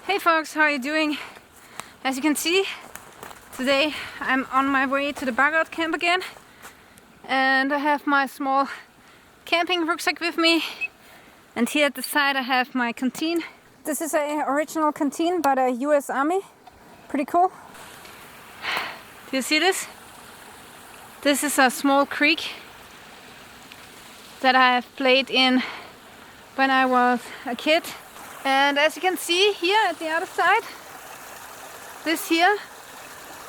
Hey folks, how are you doing? As you can see, today I'm on my way to the bug out camp again, and I have my small camping rucksack with me, and here at the side I have my canteen. This is an original canteen by the US Army. Pretty cool. Do you see this? This is a small creek that I have played in when I was a kid. And as you can see here at the other side, this here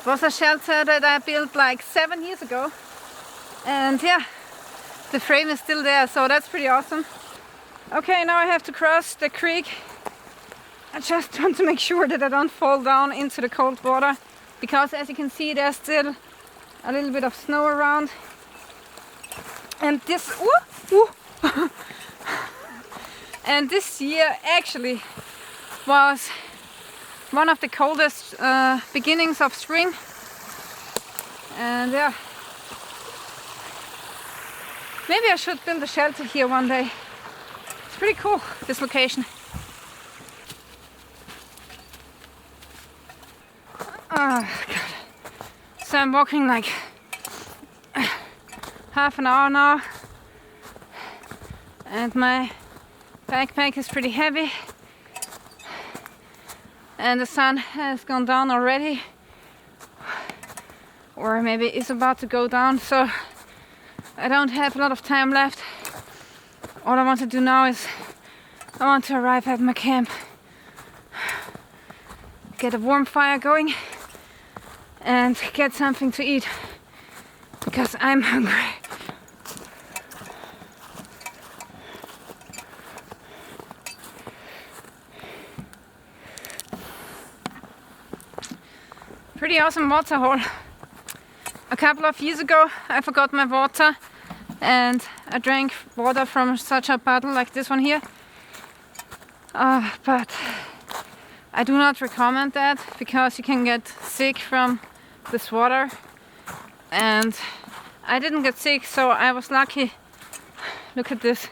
was a shelter that I built like 7 years ago. And yeah, the frame is still there, so that's pretty awesome. Okay, now I have to cross the creek. I just want to make sure that I don't fall down into the cold water, because as you can see, there's still a little bit of snow around. And this and this year actually was one of the coldest beginnings of spring. And yeah, maybe I should build a shelter here one day. It's pretty cool, this location. Oh God. So I'm walking like half an hour now, and my backpack is pretty heavy, and the sun has gone down already, or maybe it's about to go down, so I don't have a lot of time left. All I want to do now is I want to arrive at my camp, get a warm fire going, and get something to eat, because I'm hungry. Pretty awesome water hole. A couple of years ago I forgot my water and I drank water from such a bottle like this one here. But I do not recommend that, because you can get sick from this water. And I didn't get sick, so I was lucky. Look at this.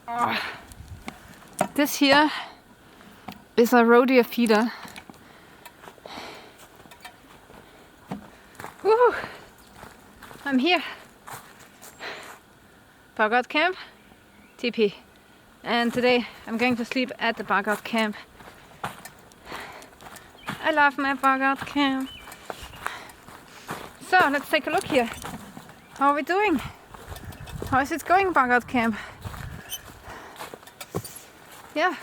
Oh. This here is a rodeo feeder. Woo! I'm here. Bug out camp, TP. And today I'm going to sleep at the bug out camp. I love my bug out camp. So let's take a look here. How are we doing? How is it going, bug out camp? Yeah,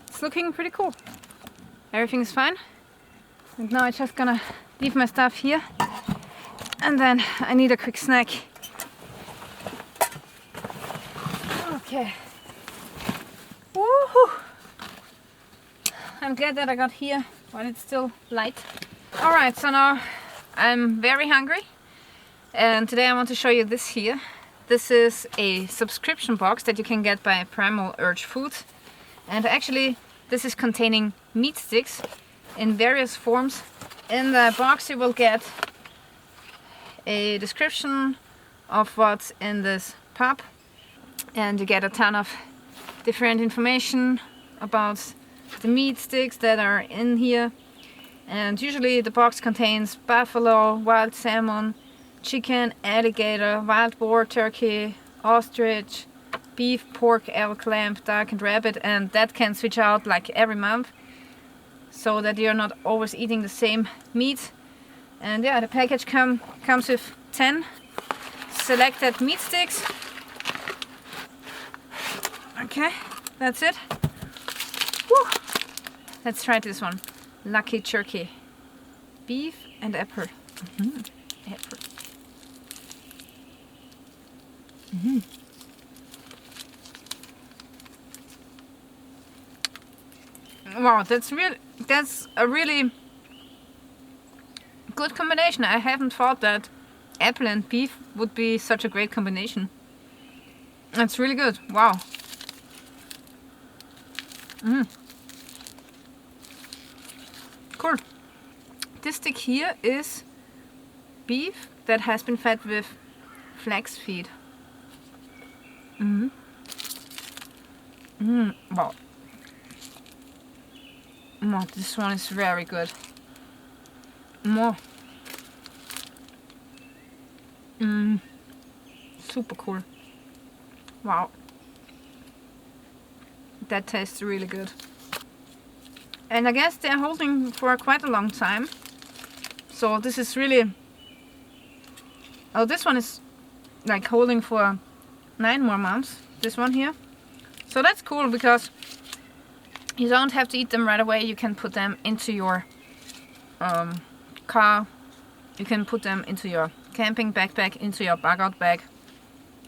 it's looking pretty cool. Everything is fine. And now I'm just gonna leave my stuff here. And then I need a quick snack. Okay. Woohoo! I'm glad that I got here while it's still light. Alright, so now I'm very hungry. And today I want to show you this here. This is a subscription box that you can get by Primal Urge Foods. And actually, this is containing meat sticks in various forms. In the box you will get a description of what's in this pop, and you get a ton of different information about the meat sticks that are in here. And usually the box contains buffalo, wild salmon, chicken, alligator, wild boar, turkey, ostrich, beef, pork, elk, lamb, duck and rabbit, and that can switch out like every month, so that you're not always eating the same meat. And yeah, the package comes with 10 selected meat sticks. Okay, that's it. Woo. Let's try this one. Lucky Turkey. Beef and apple. Apple. Wow, that's a really good combination. I haven't thought that apple and beef would be such a great combination. That's really good. Wow. Cool. This stick here is beef that has been fed with flax feed. Wow. Oh, this one is very good. More. Super cool. Wow. That tastes really good. And I guess they're holding for quite a long time. So this is really... Oh, this one is like holding for 9 more months. This one here. So that's cool because you don't have to eat them right away. You can put them into your car. You can put them into your camping backpack, into your bug out bag.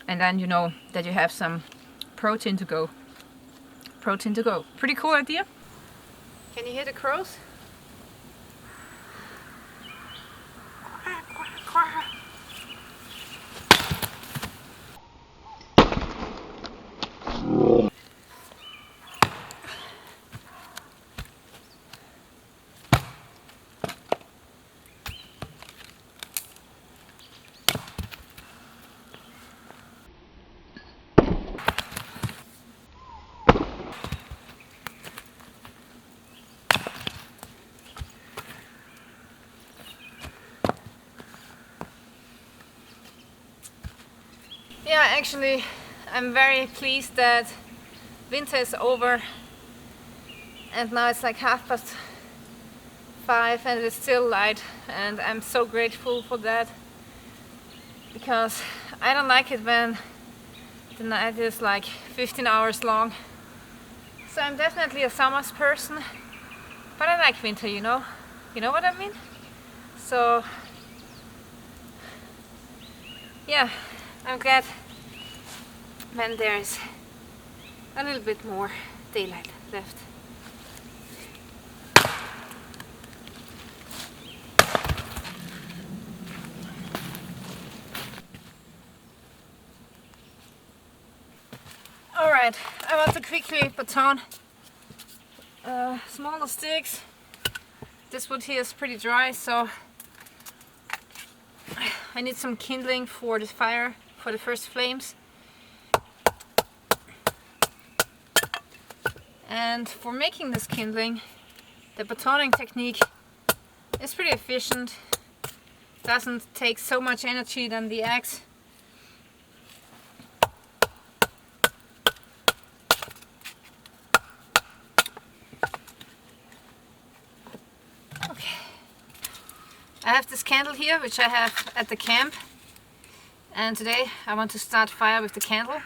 And then you know that you have some protein to go. Protein to go. Pretty cool idea. Can you hear the crows? Yeah, actually, I'm very pleased that winter is over and now it's like 5:30 and it's still light, and I'm so grateful for that because I don't like it when the night is like 15 hours long. So I'm definitely a summer's person, but I like winter, you know? You know what I mean? So yeah, I'm glad when there's a little bit more daylight left. Alright, I want to quickly baton smaller sticks. This wood here is pretty dry, so I need some kindling for the fire, for the first flames. And for making this kindling, the batoning technique is pretty efficient. Doesn't take so much energy than the axe. Okay. I have this candle here, which I have at the camp. And today I want to start fire with the candle.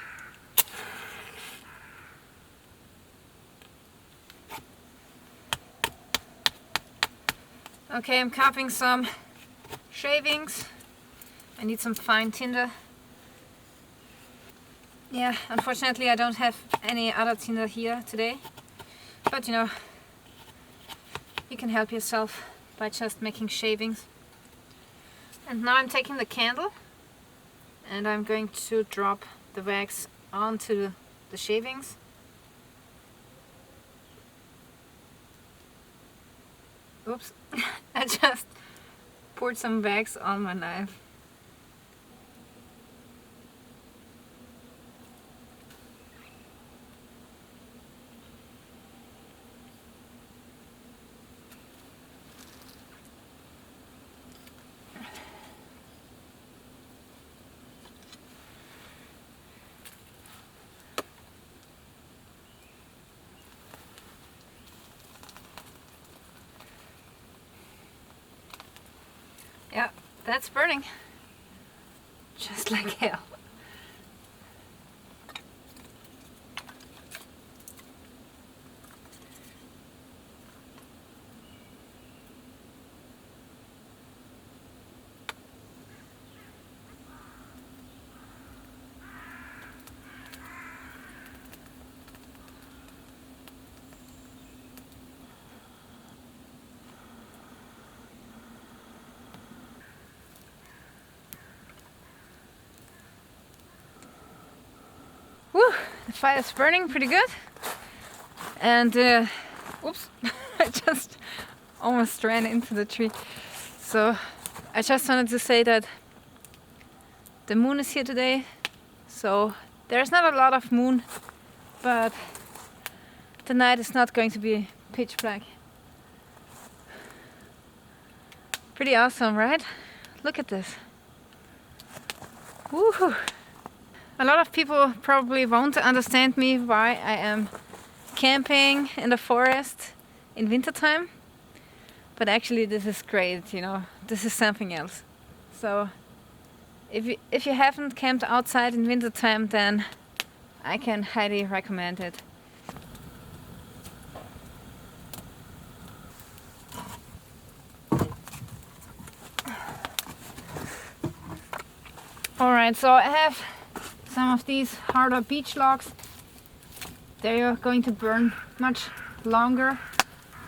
Okay, I'm carving some shavings. I need some fine tinder. Yeah, unfortunately I don't have any other tinder here today. But you know, you can help yourself by just making shavings. And now I'm taking the candle and I'm going to drop the wax onto the shavings. Oops, I just poured some wax on my knife. Yeah, that's burning. Just like hell. Woo, the fire's burning pretty good. And oops, I just almost ran into the tree. So I just wanted to say that the moon is here today. So there's not a lot of moon, but the night is not going to be pitch black. Pretty awesome, right? Look at this. Woohoo! A lot of people probably won't understand me why I am camping in the forest in wintertime. But actually this is great, you know. This is something else. So if you haven't camped outside in wintertime, then I can highly recommend it. Alright, so I have some of these harder beech logs. They are going to burn much longer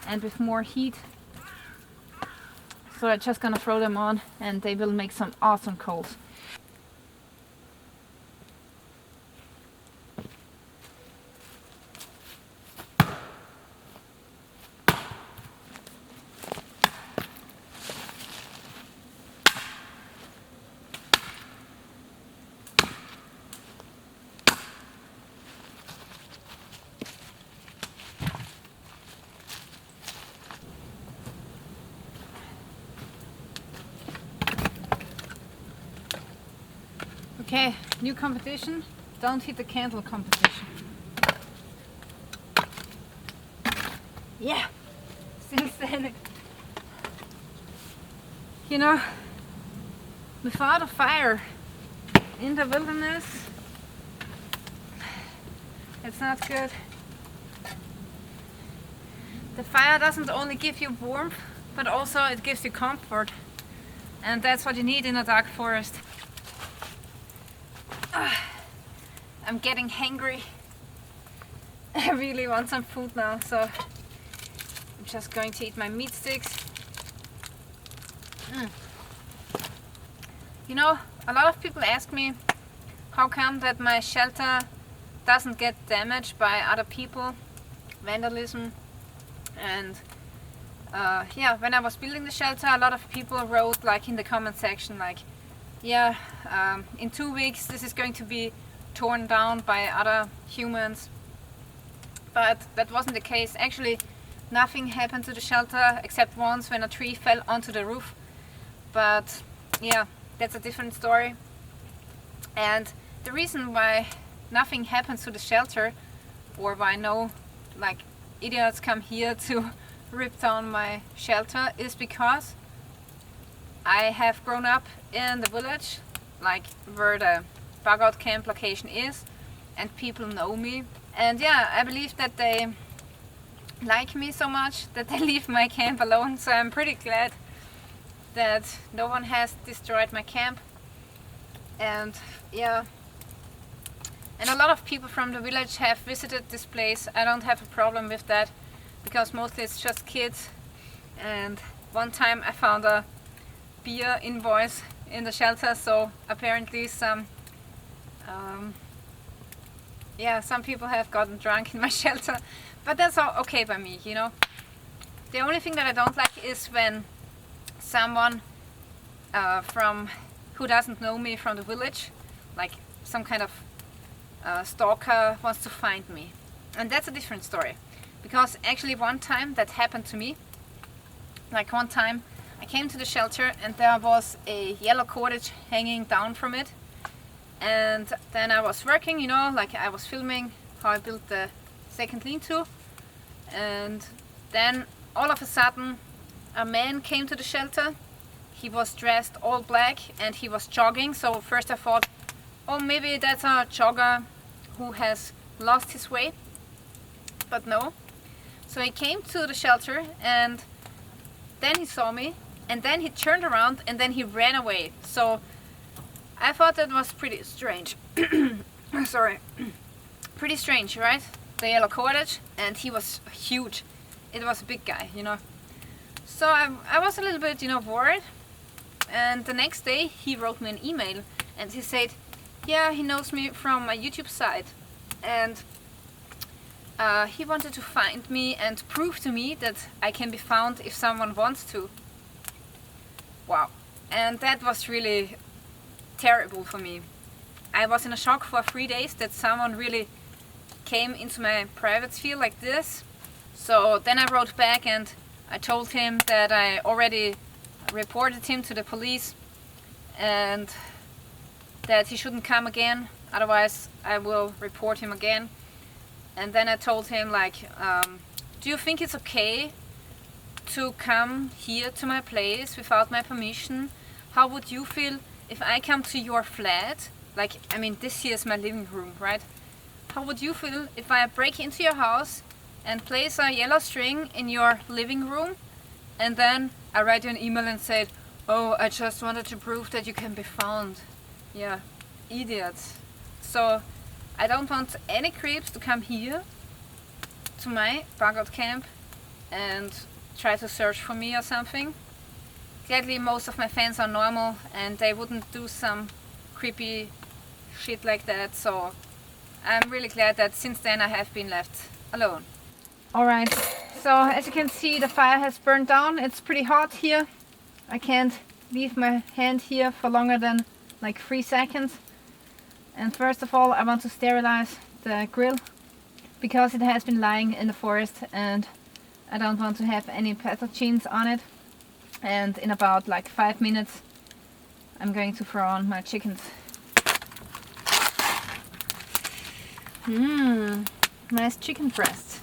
and with more heat. So I'm just gonna throw them on and they will make some awesome coals. Okay, new competition. Don't hit the candle competition. Yeah, still standing. You know, without a fire in the wilderness, it's not good. The fire doesn't only give you warmth, but also it gives you comfort. And that's what you need in a dark forest. I'm getting hangry. I really want some food now, so I'm just going to eat my meat sticks. You know, a lot of people ask me how come that my shelter doesn't get damaged by other people, vandalism, and yeah, when I was building the shelter, a lot of people wrote like in the comment section like, yeah, in 2 weeks this is going to be torn down by other humans. But that wasn't the case. Actually, nothing happened to the shelter except once when a tree fell onto the roof. But yeah, that's a different story. And the reason why nothing happens to the shelter, or why no like idiots come here to rip down my shelter, is because I have grown up in the village, like where the bug out camp location is, and people know me. And yeah, I believe that they like me so much that they leave my camp alone. So I'm pretty glad that no one has destroyed my camp. And yeah, and a lot of people from the village have visited this place. I don't have a problem with that, because mostly it's just kids. And one time I found a beer invoice in the shelter, so apparently some people have gotten drunk in my shelter, but that's all okay by me, you know. The only thing that I don't like is when someone from who doesn't know me from the village, like some kind of stalker, wants to find me. And that's a different story, because actually one time that happened to me. Like one time I came to the shelter and there was a yellow cordage hanging down from it. And then I was working, you know, like I was filming how I built the second lean-to. And then all of a sudden a man came to the shelter. He was dressed all black and he was jogging. So first I thought, oh, maybe that's a jogger who has lost his way. But no. So he came to the shelter and then he saw me. And then he turned around and then he ran away. So I thought that was pretty strange. Sorry. Pretty strange, right? The yellow cordage, and he was huge. It was a big guy, you know. So I was a little bit, you know, worried. And the next day he wrote me an email and he said, yeah, he knows me from my YouTube site. And he wanted to find me and prove to me that I can be found if someone wants to. Wow. And that was really terrible for me. I was in a shock for 3 days that someone really came into my private sphere like this. So then I wrote back and I told him that I already reported him to the police and that he shouldn't come again, otherwise I will report him again. And then I told him, like, do you think it's okay to come here to my place without my permission? How would you feel if I come to your flat? Like, I mean, this here is my living room, right? How would you feel if I break into your house and place a yellow string in your living room, and then I write you an email and said, oh, I just wanted to prove that you can be found. Yeah, idiots. So I don't want any creeps to come here to my bug out camp and try to search for me or something. Gladly, most of my fans are normal and they wouldn't do some creepy shit like that, so I'm really glad that since then I have been left alone. Alright, so as you can see, the fire has burned down. It's pretty hot here. I can't leave my hand here for longer than like 3 seconds. And first of all, I want to sterilize the grill because it has been lying in the forest and I don't want to have any pathogens on it. And in about like 5 minutes I'm going to throw on my chickens. Nice chicken breast.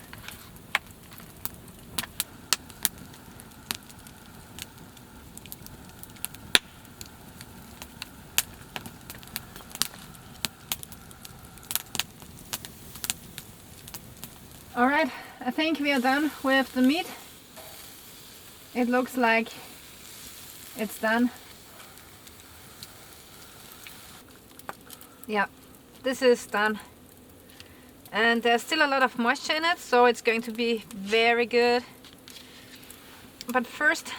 Alright, I think we are done with the meat. It looks like it's done. Yeah, this is done. And there's still a lot of moisture in it, so it's going to be very good. But first,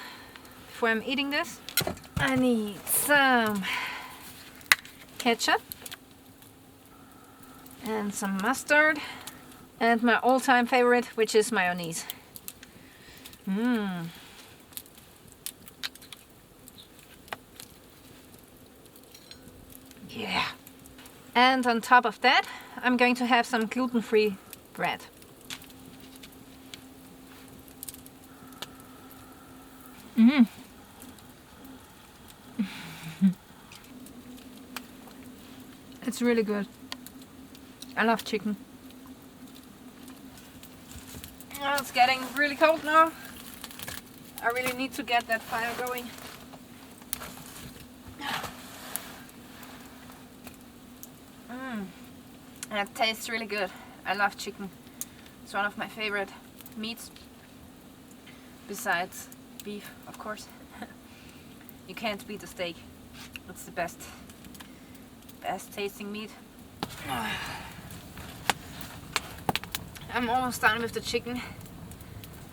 before I'm eating this, I need some ketchup and some mustard. And my all-time favorite, which is mayonnaise. Yeah. And on top of that, I'm going to have some gluten-free bread. It's really good. I love chicken. Oh, it's getting really cold now. I really need to get that fire going. And it tastes really good. I love chicken. It's one of my favorite meats. Besides beef, of course. You can't beat a steak. It's the best tasting meat. I'm almost done with the chicken,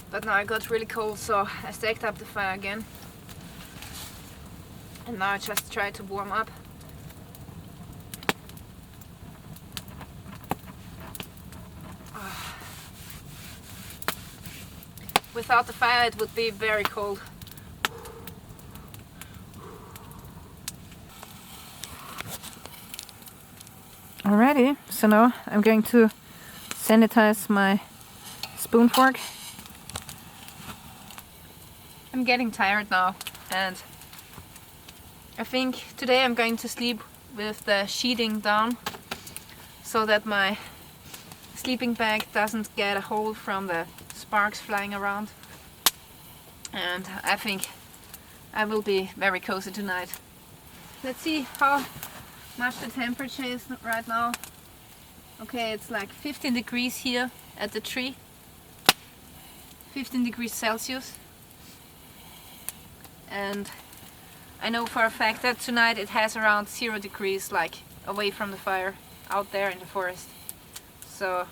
but now it got really cold, so I stacked up the fire again. And now I just try to warm up. Without the fire it would be very cold. Alrighty, so now I'm going to sanitize my spoon fork. I'm getting tired now and I think today I'm going to sleep with the sheeting down so that my sleeping bag doesn't get a hole from the sparks flying around. And I think I will be very cozy tonight. Let's see how much the temperature is right now. Okay, it's like 15 degrees here at the tree. 15 degrees Celsius. And I know for a fact that tonight it has around 0 degrees, like away from the fire, out there in the forest. So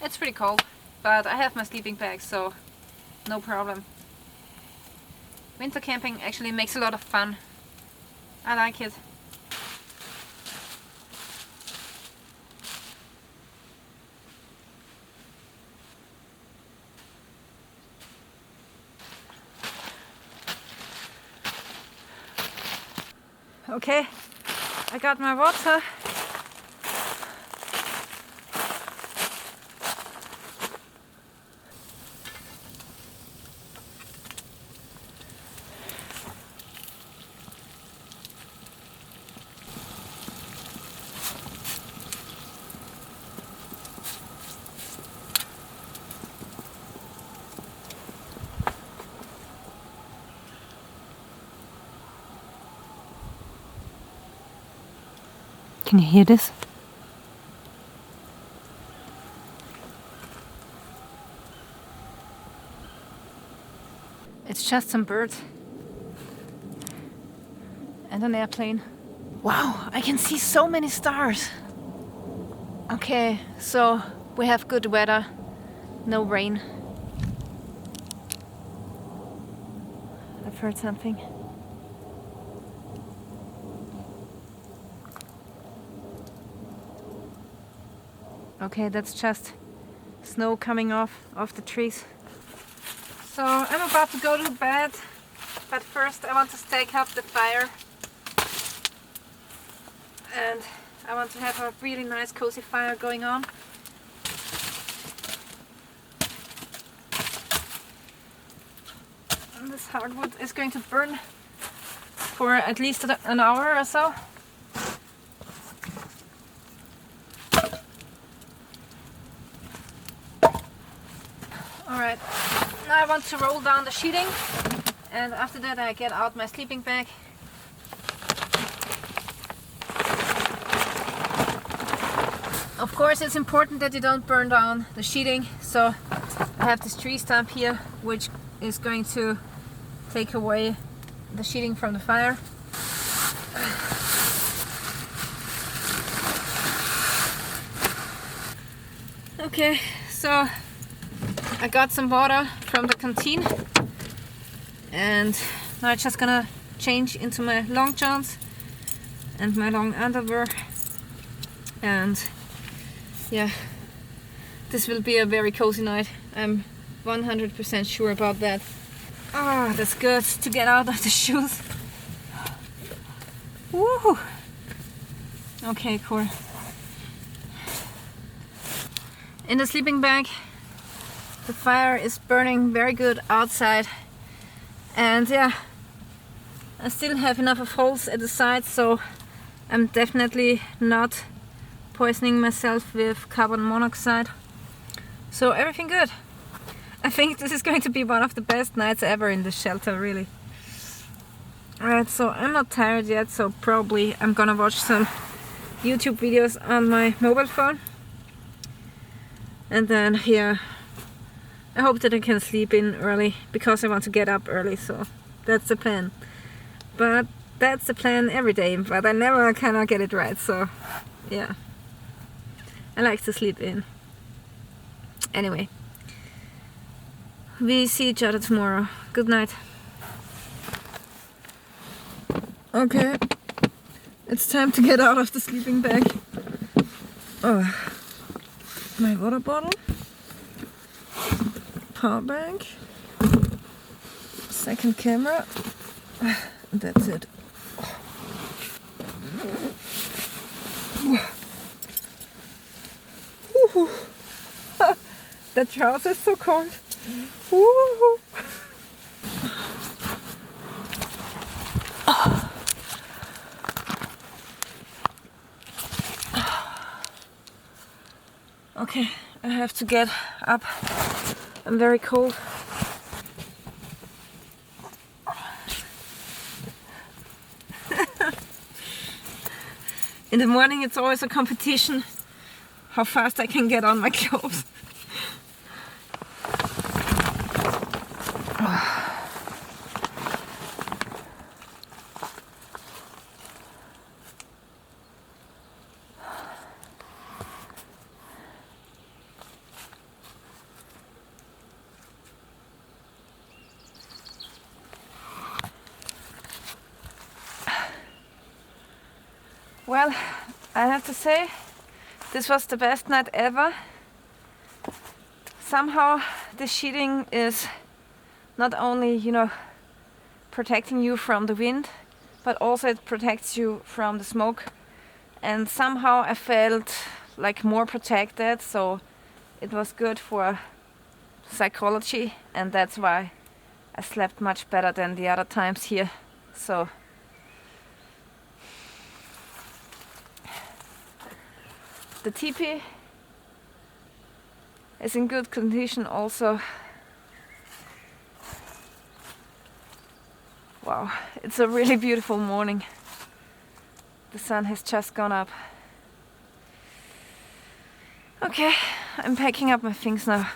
it's pretty cold, but I have my sleeping bag, so no problem. Winter camping actually makes a lot of fun. I like it. Okay, I got my water. Can you hear this? It's just some birds and an airplane. Wow, I can see so many stars. Okay, so we have good weather, no rain. I've heard something. Okay, that's just snow coming off the trees. So I'm about to go to bed, but first I want to stake up the fire. And I want to have a really nice cozy fire going on. And this hardwood is going to burn for at least an hour or so. Alright, now I want to roll down the sheeting, and after that I get out my sleeping bag. Of course, it's important that you don't burn down the sheeting, so I have this tree stump here which is going to take away the sheeting from the fire. Okay, so I got some water from the canteen and now I'm just gonna change into my long johns and my long underwear, and yeah, this will be a very cozy night. I'm 100% sure about that. Ah, that's good to get out of the shoes. Woo! Okay, cool. In the sleeping bag, the fire is burning very good outside, and yeah, I still have enough of holes at the side, so I'm definitely not poisoning myself with carbon monoxide. So everything good. I think this is going to be one of the best nights ever in the shelter, really. Alright, so I'm not tired yet, so probably I'm gonna watch some YouTube videos on my mobile phone. And then, yeah, I hope that I can sleep in early, because I want to get up early, so that's the plan. But that's the plan every day, but I never cannot get it right, so yeah. I like to sleep in. Anyway, we see each other tomorrow. Good night. Okay, it's time to get out of the sleeping bag. Oh, my water bottle, power bank, second camera, that's it. That trouser is so cold. Woo-hoo. Okay, I have to get up. I'm very cold. In the morning it's always a competition how fast I can get on my clothes. Well, I have to say, this was the best night ever. Somehow the sheeting is not only, you know, protecting you from the wind, but also it protects you from the smoke. And somehow I felt like more protected, so it was good for psychology, and that's why I slept much better than the other times here. So the teepee is in good condition also. Wow, it's a really beautiful morning. The sun has just gone up. Okay, I'm packing up my things now.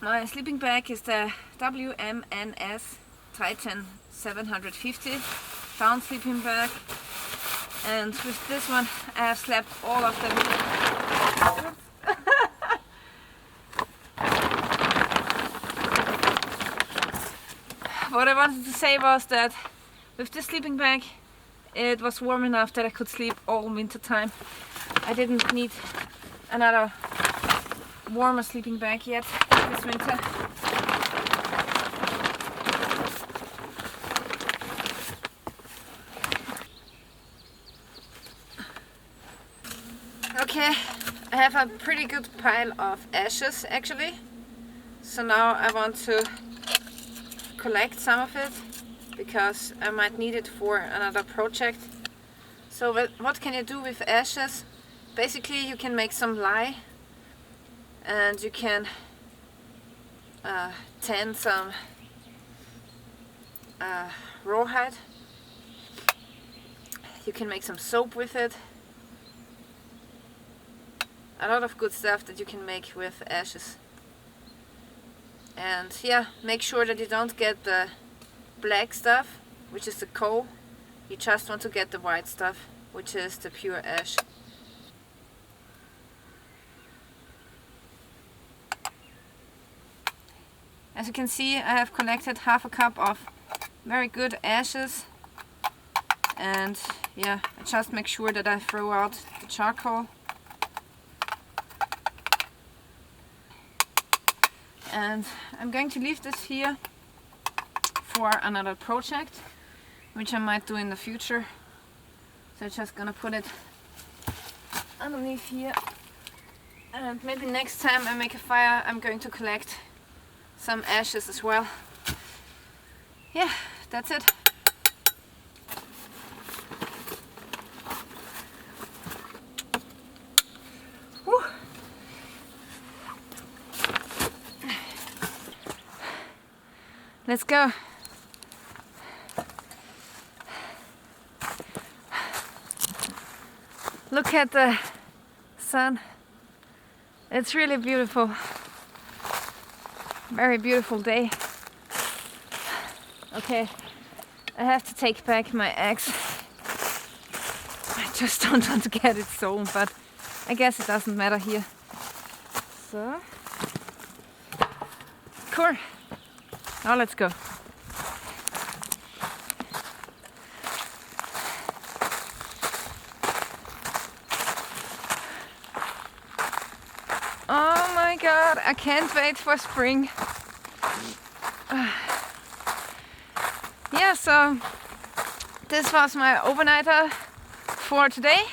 My sleeping bag is the WMNS Titan 750 down sleeping bag, and with this one I have slept all of them. What I wanted to say was that with this sleeping bag it was warm enough that I could sleep all winter time. I didn't need another warmer sleeping bag yet this winter. Okay, I have a pretty good pile of ashes actually, so now I want to collect some of it because I might need it for another project. So what can you do with ashes? Basically you can make some lye, and you can tan some rawhide. You can make some soap with it. A lot of good stuff that you can make with ashes. And yeah, make sure that you don't get the black stuff, which is the coal. You just want to get the white stuff, which is the pure ash. As you can see, I have collected half a cup of very good ashes, and yeah, I just make sure that I throw out the charcoal. And I'm going to leave this here for another project, which I might do in the future. So I'm just gonna put it underneath here, and maybe next time I make a fire I'm going to collect some ashes as well. Yeah, that's it. Whew. Let's go. Look at the sun. It's really beautiful. Very beautiful day. Okay, I have to take back my axe. I just don't want to get it sewn, but I guess it doesn't matter here. So, cool. Now let's go. Oh my god, I can't wait for spring. Yeah, so this was my overnighter for today.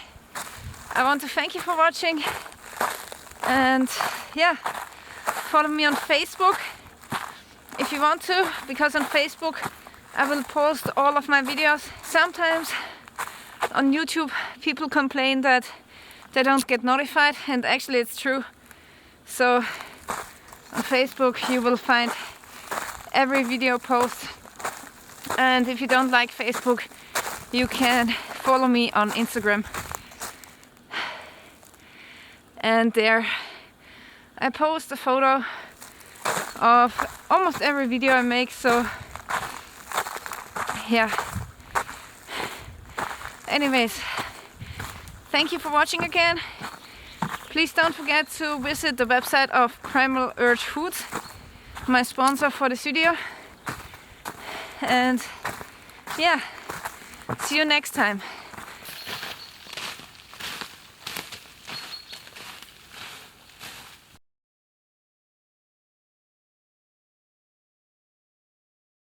I want to thank you for watching, and yeah, follow me on Facebook if you want to, because on Facebook I will post all of my videos. Sometimes on YouTube people complain that they don't get notified, and actually it's true. So on Facebook you will find every video post, and if you don't like Facebook you can follow me on Instagram, and there I post a photo of almost every video I make. So yeah, anyways, thank you for watching again. Please don't forget to visit the website of Primal Urge Foods, my sponsor for this video. And yeah, see you next time.